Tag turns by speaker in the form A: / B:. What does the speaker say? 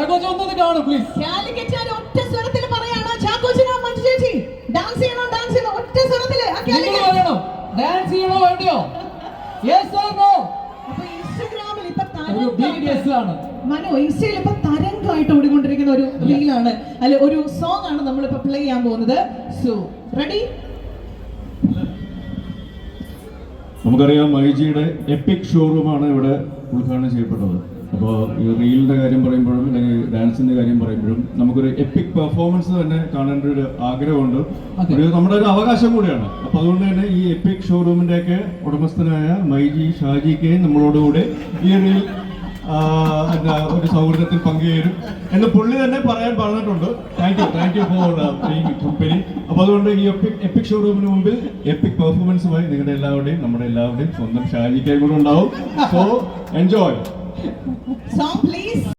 A: ചാക്കോച്ച ഒന്നത് കാണും പ്ലീസ്.
B: കാലിക്കറ്റ് ഒറ്റ സ്വരത്തിൽ പറയാണ് ചാക്കോച്ചനോ മഞ്ജു ചേച്ചി ഡാൻസ് ചെയ്യണോ ഒറ്റ സ്വരത്തിൽ
A: നിങ്ങൾ പറയണം ഡാൻസ് ചെയ്യണോ വേണ്ടിയോ? Yes or no?
B: അപ്പൊ ഇൻസ്റ്റാഗ്രാമിൽ ഇപ്പൊ മനു ഇൻസ്റ്റയിൽ ഇപ്പൊ തരംഗമായിട്ട് ഓടിക്കൊണ്ടിരിക്കുന്ന ഒരു റീലാണ് അല്ലെ, ഒരു സോങ് ആണ് നമ്മളിപ്പോ പ്ലേ ചെയ്യാൻ പോകുന്നത്. So ready?
C: നമുക്കറിയാം മൈജിയുടെ എപ്പിക് ഷോറൂമാണ് ഇവിടെ ഉദ്ഘാടനം ചെയ്യപ്പെട്ടത്. അപ്പോൾ ഈ റീലിൻ്റെ കാര്യം പറയുമ്പോഴും അല്ലെങ്കിൽ ഡാൻസിൻ്റെ കാര്യം പറയുമ്പോഴും നമുക്കൊരു എപ്പിക് പെർഫോമൻസ് തന്നെ കാണേണ്ട ഒരു ആഗ്രഹമുണ്ട്. നമ്മുടെ ഒരു അവകാശം കൂടിയാണ്. അപ്പോൾ അതുകൊണ്ട് തന്നെ ഈ എപ്പിക് ഷോറൂമിൻ്റെയൊക്കെ ഉടമസ്ഥനായ മൈജി ഷാജിക്ക് നമ്മളോടുകൂടെ ഈ റീൽ ഒരു സൗഹൃദത്തിൽ പങ്കുചേരും എന്ന് പുള്ളി തന്നെ പറഞ്ഞിട്ടുണ്ട്. Thank you for being company. അപ്പോൾ അതുകൊണ്ട് ഈ എപ്പിക് ഷോറൂമിന് മുമ്പിൽ എപ്പിക് പെർഫോമൻസുമായി നിങ്ങളുടെ എല്ലാവരുടെയും നമ്മുടെ എല്ലാവരുടെയും സ്വന്തം ഷാജിക്കായി കൂടെ ഉണ്ടാവും. So enjoy.
B: Song please.